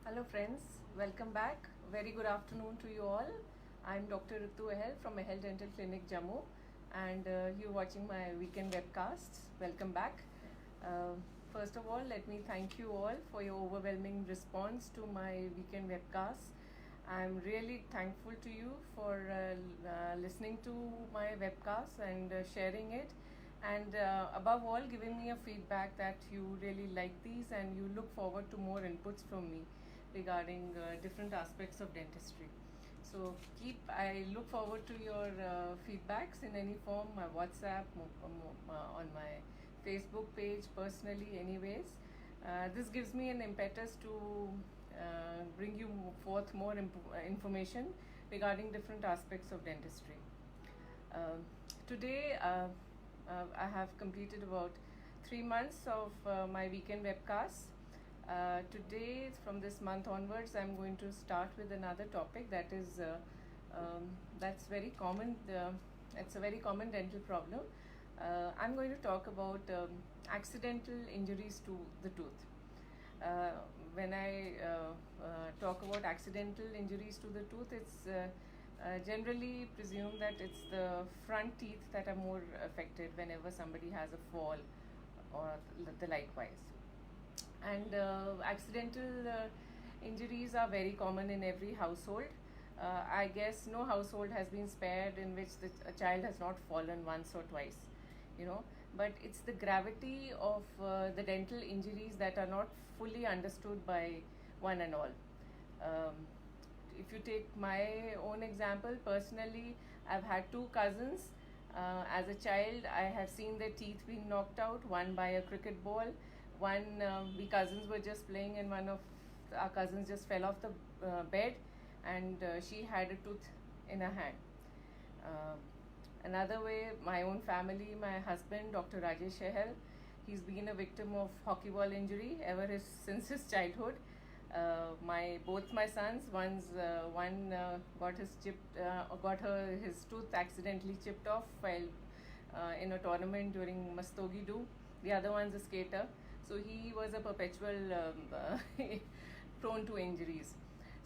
Hello friends, welcome back. Very good afternoon to you all. I'm Dr. Ritu Ahel from Ahel Dental Clinic Jammu, and you're watching my weekend webcasts. Welcome back. Uh, First of all, let me thank you all for your overwhelming response to my weekend webcasts. I'm really thankful to you for listening to my webcast and sharing it, and above all, giving me a feedback that you really like these and you look forward to more inputs from me regarding different aspects of dentistry. So I look forward to your feedbacks in any form, my WhatsApp, on my Facebook page, personally, anyways. This gives me an impetus to bring you forth more information regarding different aspects of dentistry. Uh, Today, I have completed about 3 months of my weekend webcasts. Today, from this month onwards, I'm going to start with another topic that's very common. It's a very common dental problem. I'm going to talk about accidental injuries to the tooth. When I talk about accidental injuries to the tooth, it's generally presumed that it's the front teeth that are more affected whenever somebody has a fall or the likewise. And accidental injuries are very common in every household. I guess no household has been spared in which a child has not fallen once or twice, but it's the gravity of the dental injuries that are not fully understood by one and all. um, if you take my own example, personally, I've had two cousins. As a child, I have seen their teeth being knocked out, one by a cricket ball. We cousins were just playing, and one of our cousins just fell off the bed, and she had a tooth in her hand. Um Another way, my own family, my husband, Dr. Rajesh Shehel, he's been a victim of hockey ball injury since his childhood. Both my sons, one got his tooth accidentally chipped off while in a tournament during Mastogi Do. The other one's a skater, so he was a perpetual prone to injuries.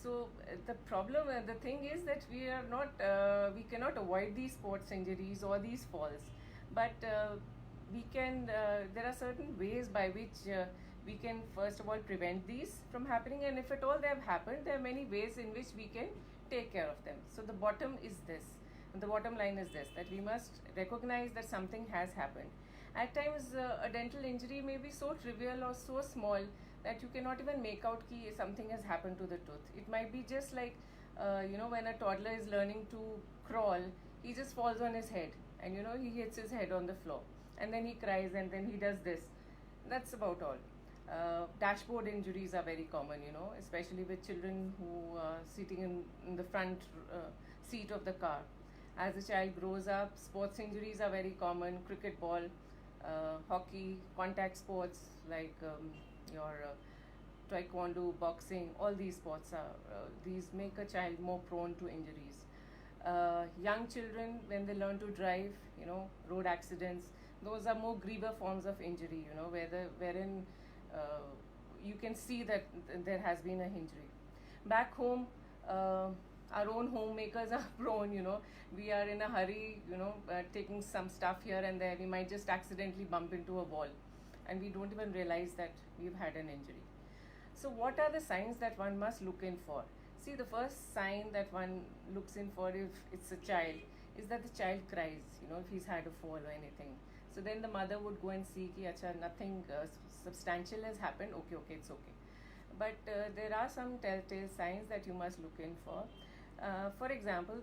So the thing is that we cannot avoid these sports injuries or these falls, but there are certain ways by which we can first of all prevent these from happening, and if at all they have happened, there are many ways in which we can take care of them. So the bottom line is this, that we must recognize that something has happened. At times, a dental injury may be so trivial or so small that you cannot even make out that something has happened to the tooth. It might be just like, when a toddler is learning to crawl, he just falls on his head, and he hits his head on the floor, and then he cries, and then he does this. That's about all. Dashboard injuries are very common, especially with children who are sitting in the front seat of the car. As the child grows up, sports injuries are very common: cricket ball, hockey, contact sports like your taekwondo, boxing. All these sports these make a child more prone to injuries. Young children, when they learn to drive, road accidents, those are more griever forms of injury, wherein you can see that there has been a injury. Back home, our own homemakers are prone, we are in a hurry, taking some stuff here and there. We might just accidentally bump into a wall, and we don't even realize that we've had an injury. So, what are the signs that one must look in for? See, the first sign that one looks in for if it's a child is that the child cries, if he's had a fall or anything. So then the mother would go and see ki acha, nothing substantial has happened. Okay, it's okay. But there are some telltale signs that you must look in for. For example,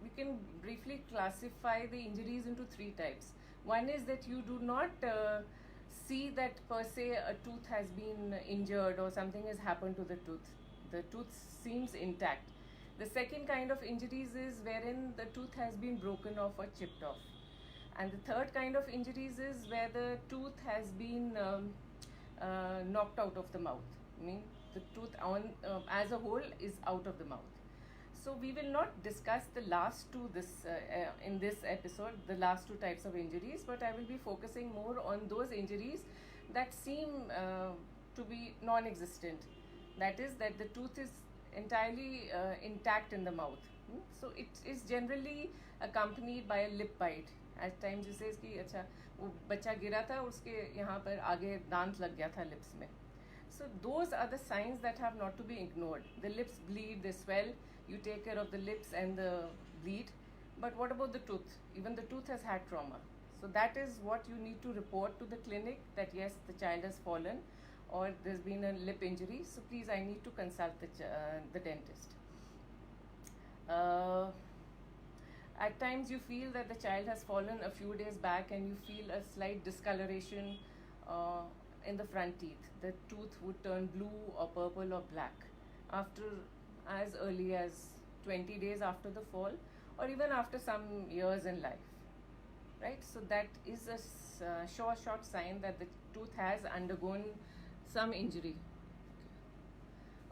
we can briefly classify the injuries into three types. One is that you do not see that per se a tooth has been injured or something has happened to the tooth. The tooth seems intact. The second kind of injuries is wherein the tooth has been broken off or chipped off. And the third kind of injuries is where the tooth has been knocked out of the mouth. I mean, the tooth as a whole is out of the mouth. So we will not discuss the last two in this episode, the last two types of injuries, but I will be focusing more on those injuries that seem to be non-existent, That is that the tooth is entirely intact in the mouth. So it is generally accompanied by a lip bite. At times you say कि अच्छा वो बच्चा गिरा था उसके यहाँ पर आगे दांत लग गया था lips में. So those are the signs that have not to be ignored. The lips bleed, they swell. You take care of the lips and the bleed. But what about the tooth? Even the tooth has had trauma. So that is what you need to report to the clinic, that yes, the child has fallen or there's been a lip injury. So please, I need to consult the dentist. At times you feel that the child has fallen a few days back and you feel a slight discoloration in the front teeth. The tooth would turn blue or purple or black after as early as 20 days after the fall, or even after some years in life, right? So that is a short sign that the tooth has undergone some injury.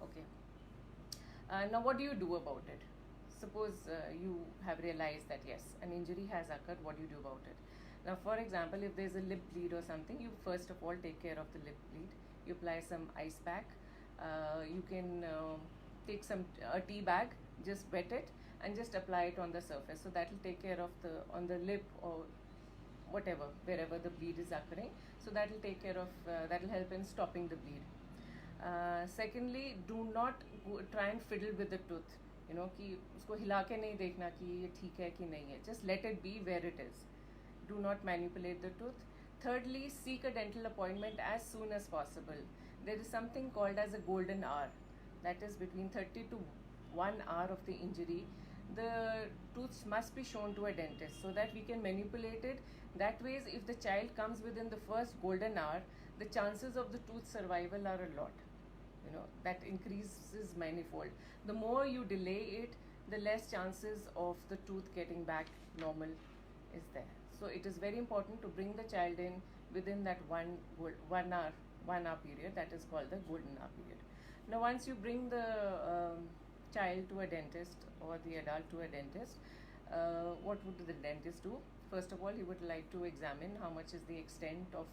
Okay. Now what do you do about it? Suppose you have realized that yes, an injury has occurred. What do you do about it? Now, for example, if there's a lip bleed or something, you first of all take care of the lip bleed. You apply some ice pack. You can take a tea bag, just wet it and just apply it on the surface. So that will take care of on the lip or whatever, wherever the bleed is occurring. So that will take care of, that will help in stopping the bleed. Secondly, do not try and fiddle with the tooth. कि उसको हिला के नहीं देखना कि ये ठीक है कि नहीं है. Just let it be where it is. Do not manipulate the tooth. Thirdly, seek a dental appointment as soon as possible. There is something called as a golden hour. That is between 30 to 1 hour of the injury. The tooth must be shown to a dentist so that we can manipulate it. That way, if the child comes within the first golden hour, the chances of the tooth survival are a lot. That increases manifold. The more you delay it, the less chances of the tooth getting back normal is there. So it is very important to bring the child in within that one hour period. That is called the golden hour period. Now, once you bring the child to a dentist or the adult to a dentist, what would the dentist do? First of all, he would like to examine how much is the extent of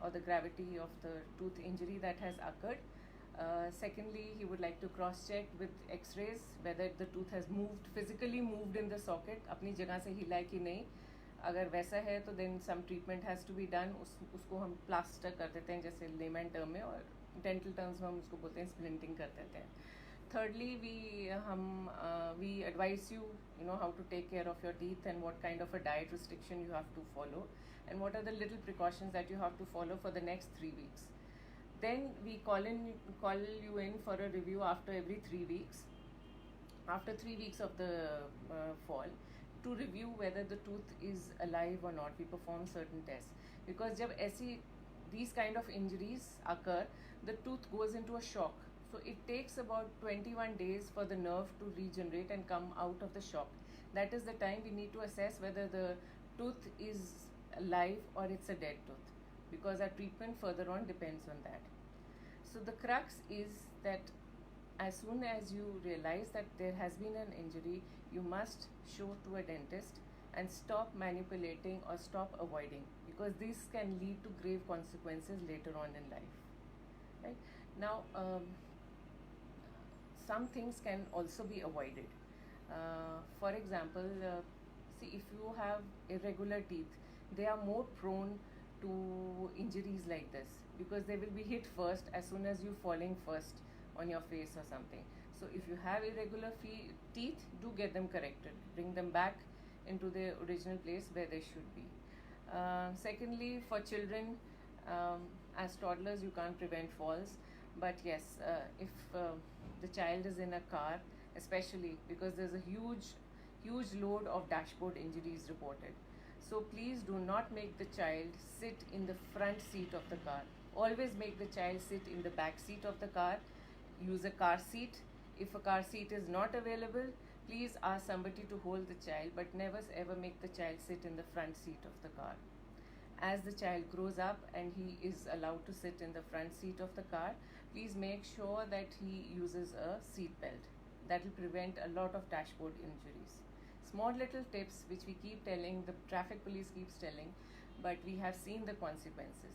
or the gravity of the tooth injury that has occurred. Secondly, he would like to cross-check with X-rays whether the tooth has physically moved in the socket, अपनी जगह से हिला है कि नहीं. अगर वैसा है तो then some treatment has to be done. उसको हम प्लास्टर कर देते हैं जैसे लेमैन टर्म में, और डेंटल टर्म्स में हम उसको बोलते हैं स्प्लिंटिंग कर देते हैं. Thirdly, we advise you, how to take care of your teeth and what kind of a diet restriction you have to follow and what are the little precautions that you have to follow for the next 3 weeks. Then we call you in for a review after every 3 weeks, after 3 weeks of the fall, to review whether the tooth is alive or not. We perform certain tests because जब these kind of injuries occur, the tooth goes into a shock. So it takes about 21 days for the nerve to regenerate and come out of the shock. That is the time we need to assess whether the tooth is alive or it's a dead tooth, because our treatment further on depends on that. So the crux is that as soon as you realize that there has been an injury, you must show to a dentist and stop manipulating or stop avoiding, because this can lead to grave consequences later on in life. Right? Now, some things can also be avoided. For example, see, if you have irregular teeth, they are more prone to injuries like this because they will be hit first as soon as you falling first on your face or something. So if you have irregular teeth, do get them corrected. Bring them back into their original place where they should be. Secondly, for children, as toddlers, you can't prevent falls. But yes, if the child is in a car, especially because there's a huge load of dashboard injuries reported. So please do not make the child sit in the front seat of the car. Always make the child sit in the back seat of the car. Use a car seat. If a car seat is not available, please ask somebody to hold the child, but never ever make the child sit in the front seat of the car. As the child grows up and he is allowed to sit in the front seat of the car, please make sure that he uses a seat belt. That will prevent a lot of dashboard injuries. Small little tips which we keep telling, the traffic police keeps telling, but we have seen the consequences.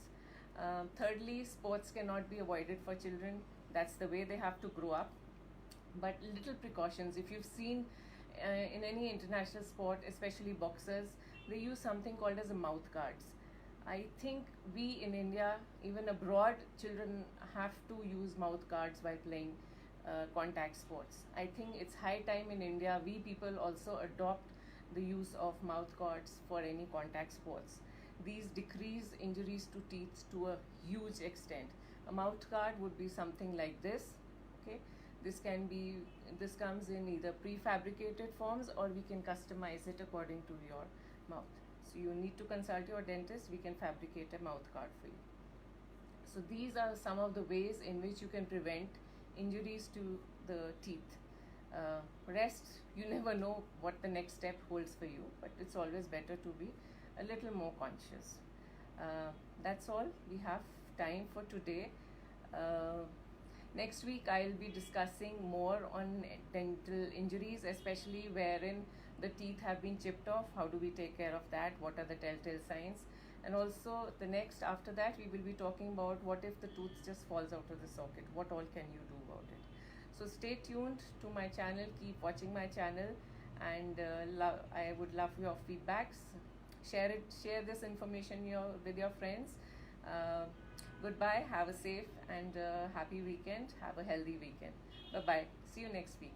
Thirdly, sports cannot be avoided for children. That's the way they have to grow up. But little precautions. If you've seen in any international sport, especially boxers, they use something called as a mouth guards. I think we in India, even abroad, children have to use mouth guards while playing contact sports. I think it's high time in India we people also adopt the use of mouth guards for any contact sports. These decrease injuries to teeth to a huge extent. A mouth guard would be something like this. Okay, this can be this comes in either prefabricated forms or we can customize it according to your mouth. So you need to consult your dentist. We can fabricate a mouth guard for you. So these are some of the ways in which you can prevent injuries to the teeth. Rest, you never know what the next step holds for you, but it's always better to be a little more conscious. That's all we have time for today. Next week, I'll be discussing more on dental injuries, especially wherein the teeth have been chipped off. How do we take care of that? What are the telltale signs? And also, the next after that, we will be talking about what if the tooth just falls out of the socket? What all can you do about it? So stay tuned to my channel. Keep watching my channel, and I would love your feedbacks. Share it. Share this information with your friends. Goodbye. Have a safe and happy weekend. Have a healthy weekend. Bye bye. See you next week.